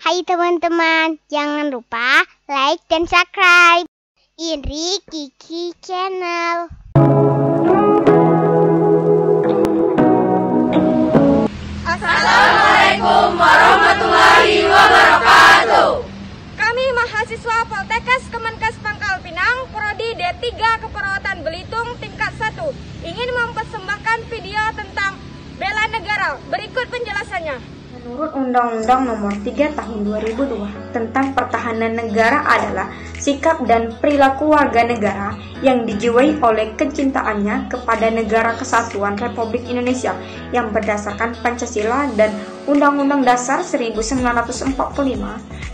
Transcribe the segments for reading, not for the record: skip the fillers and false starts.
Hai teman-teman, jangan lupa like dan subscribe Indri Kiki Channel. Assalamualaikum warahmatullahi wabarakatuh. Kami mahasiswa Poltekkes Kemenkes Pangkal Pinang, Prodi D3 Keperawatan Belitung tingkat 1, ingin mempersembahkan video tentang bela negara. Berikut penjelasannya. Menurut Undang-Undang Nomor 3 Tahun 2002 tentang Pertahanan Negara adalah sikap dan perilaku warga negara yang dijiwai oleh kecintaannya kepada Negara Kesatuan Republik Indonesia yang berdasarkan Pancasila dan Undang-Undang Dasar 1945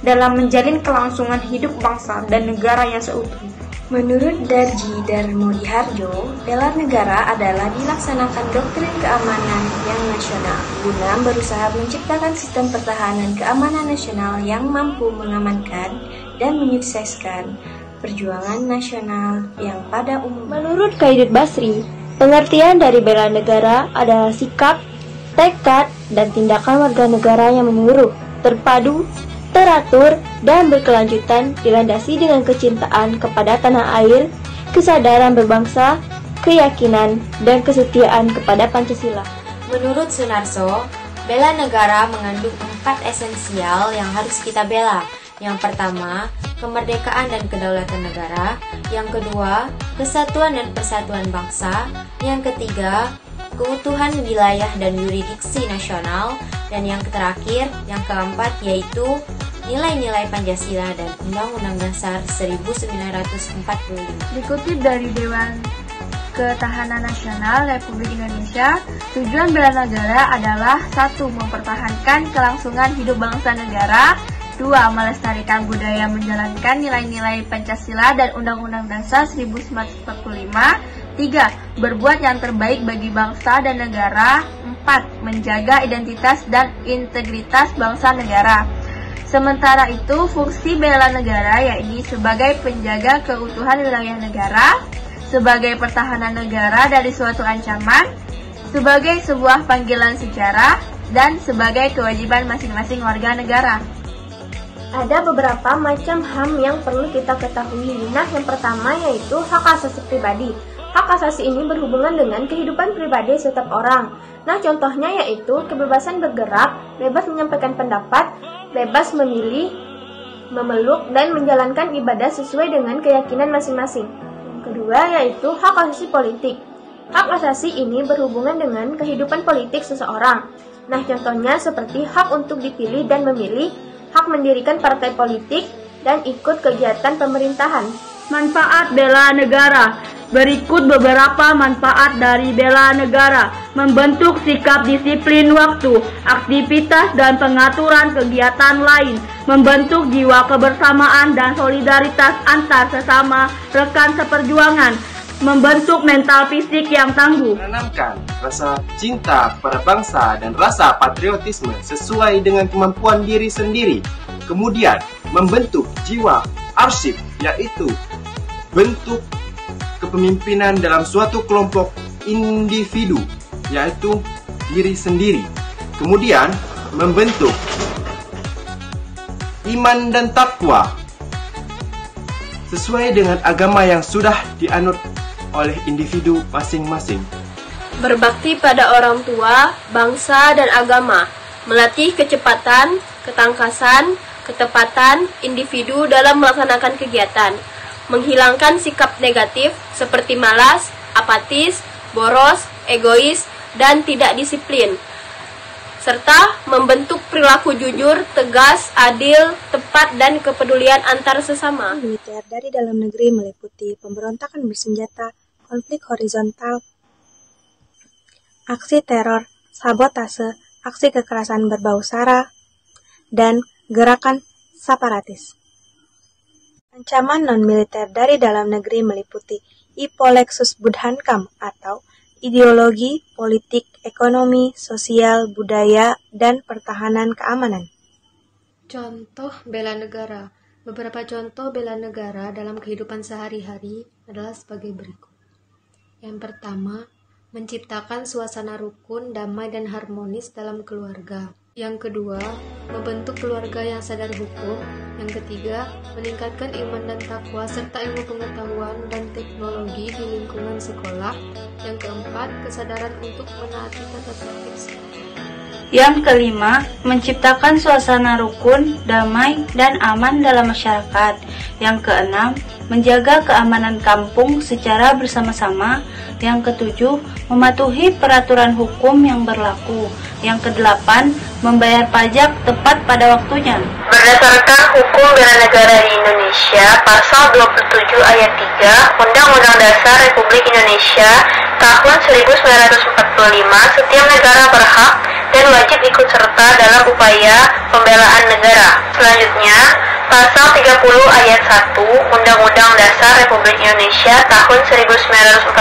dalam menjalin kelangsungan hidup bangsa dan negara yang seutuhnya. Menurut Darji Darmodiharjo, bela negara adalah dilaksanakan doktrin keamanan yang nasional guna berusaha menciptakan sistem pertahanan keamanan nasional yang mampu mengamankan dan menyukseskan perjuangan nasional yang pada umumnya. Menurut Khairul Basri, pengertian dari bela negara adalah sikap, tekad, dan tindakan warga negara yang menyeluruh, terpadu, teratur, dan berkelanjutan dilandasi dengan kecintaan kepada tanah air, kesadaran berbangsa, keyakinan, dan kesetiaan kepada Pancasila. Menurut Sunarso, bela negara mengandung 4 esensial yang harus kita bela. Yang pertama, kemerdekaan dan kedaulatan negara. Yang kedua, kesatuan dan persatuan bangsa. Yang ketiga, keutuhan wilayah dan yurisdiksi nasional. Dan yang terakhir, yang keempat, yaitu nilai-nilai Pancasila dan Undang-Undang Dasar 1945. Dikutip dari Dewan Ketahanan Nasional Republik Indonesia, tujuan bela negara adalah 1. Mempertahankan kelangsungan hidup bangsa negara, 2. Melestarikan budaya menjalankan nilai-nilai Pancasila dan Undang-Undang Dasar 1945, 3. Berbuat yang terbaik bagi bangsa dan negara, 4. Menjaga identitas dan integritas bangsa negara. Sementara itu, fungsi bela negara yaitu sebagai penjaga keutuhan wilayah negara, sebagai pertahanan negara dari suatu ancaman, sebagai sebuah panggilan sejarah, dan sebagai kewajiban masing-masing warga negara. Ada beberapa macam HAM yang perlu kita ketahui. Nah, yang pertama yaitu hak asasi pribadi. Hak asasi ini berhubungan dengan kehidupan pribadi setiap orang. Nah, contohnya yaitu kebebasan bergerak, bebas menyampaikan pendapat, bebas memilih, memeluk, dan menjalankan ibadah sesuai dengan keyakinan masing-masing. Yang kedua yaitu hak asasi politik. Hak asasi ini berhubungan dengan kehidupan politik seseorang. Nah, contohnya seperti hak untuk dipilih dan memilih, hak mendirikan partai politik, dan ikut kegiatan pemerintahan. Manfaat bela negara. Berikut beberapa manfaat dari bela negara: membentuk sikap disiplin waktu, aktivitas dan pengaturan kegiatan lain, membentuk jiwa kebersamaan dan solidaritas antar sesama rekan seperjuangan, membentuk mental fisik yang tangguh, menanamkan rasa cinta pada bangsa dan rasa patriotisme sesuai dengan kemampuan diri sendiri. Kemudian, membentuk jiwa arsip, yaitu bentuk kepemimpinan dalam suatu kelompok individu, yaitu diri sendiri. Kemudian, membentuk iman dan takwa sesuai dengan agama yang sudah dianut oleh individu masing-masing. Berbakti pada orang tua, bangsa, dan agama, melatih kecepatan, ketangkasan, ketepatan individu dalam melaksanakan kegiatan, menghilangkan sikap negatif seperti malas, apatis, boros, egois, dan tidak disiplin, serta membentuk perilaku jujur, tegas, adil, tepat, dan kepedulian antar sesama. Militer dari dalam negeri meliputi pemberontakan bersenjata, konflik horizontal, aksi teror, sabotase, aksi kekerasan berbau sara, dan gerakan separatis. Ancaman non-militer dari dalam negeri meliputi Ipolexus Budhankam atau ideologi, politik, ekonomi, sosial, budaya, dan pertahanan keamanan. Contoh bela negara. Beberapa contoh bela negara dalam kehidupan sehari-hari adalah sebagai berikut. Yang pertama, menciptakan suasana rukun, damai, dan harmonis dalam keluarga. Yang kedua, membentuk keluarga yang sadar hukum. Yang ketiga, meningkatkan iman dan takwa serta ilmu pengetahuan dan teknologi di lingkungan sekolah. Yang keempat, kesadaran untuk menaati tata tertib sekolah. Yang kelima, menciptakan suasana rukun, damai, dan aman dalam masyarakat. Yang keenam, menjaga keamanan kampung secara bersama-sama. Yang ketujuh, mematuhi peraturan hukum yang berlaku. Yang kedelapan, membayar pajak tepat pada waktunya. Berdasarkan Hukum Bela Negara di Indonesia, Pasal 27 Ayat 3, Undang-Undang Dasar Republik Indonesia tahun 1945, setiap negara berhak dan wajib ikut serta dalam upaya pembelaan negara. Selanjutnya, Pasal 30 Ayat 1 Undang-Undang Dasar Republik Indonesia tahun 1945,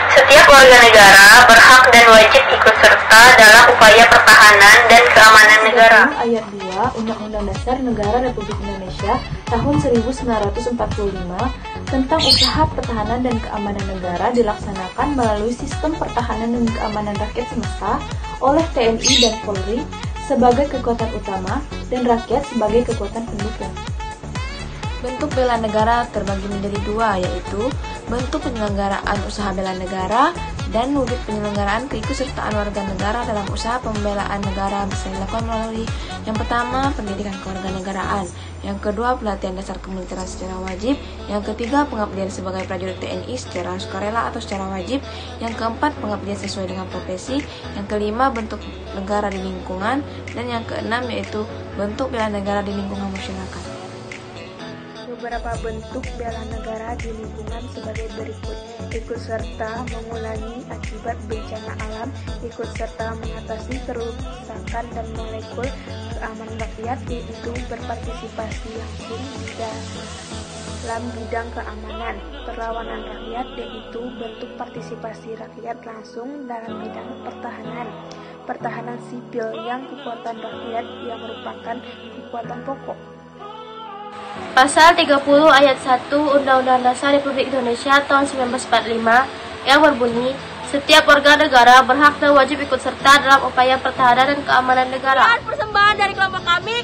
setiap warga negara berhak dan wajib ikut serta dalam upaya pertahanan dan keamanan negara. Ayat 2 Undang-Undang Dasar Negara Republik Indonesia tahun 1945 tentang usaha pertahanan dan keamanan negara dilaksanakan melalui sistem pertahanan dan keamanan rakyat semesta oleh TNI dan Polri sebagai kekuatan utama dan rakyat sebagai kekuatan pendukung. Bentuk bela negara terbagi menjadi dua, yaitu bentuk penyelenggaraan usaha bela negara dan wujud penyelenggaraan keikutsertaan warga negara dalam usaha pembelaan negara bisa dilakukan melalui yang pertama, pendidikan kewarganegaraan, yang kedua, pelatihan dasar kemiliteran secara wajib, yang ketiga, pengabdian sebagai prajurit TNI secara sukarela atau secara wajib, yang keempat, pengabdian sesuai dengan profesi, yang kelima, bentuk negara di lingkungan, dan yang keenam yaitu bentuk bela negara di lingkungan masyarakat. Beberapa bentuk bela negara di lingkungan sebagai berikut: ikut serta mengulangi akibat bencana alam, ikut serta mengatasi kerusakan dan molekul keamanan rakyat, yaitu berpartisipasi langsung di dalam bidang keamanan, perlawanan rakyat, yaitu bentuk partisipasi rakyat langsung dalam bidang pertahanan, pertahanan sipil yang kekuatan rakyat yang merupakan kekuatan pokok. Pasal 30 Ayat 1 Undang-Undang Dasar Republik Indonesia tahun 1945 yang berbunyi, setiap warga negara berhak dan wajib ikut serta dalam upaya pertahanan dan keamanan negara. Dan persembahan dari kelompok kami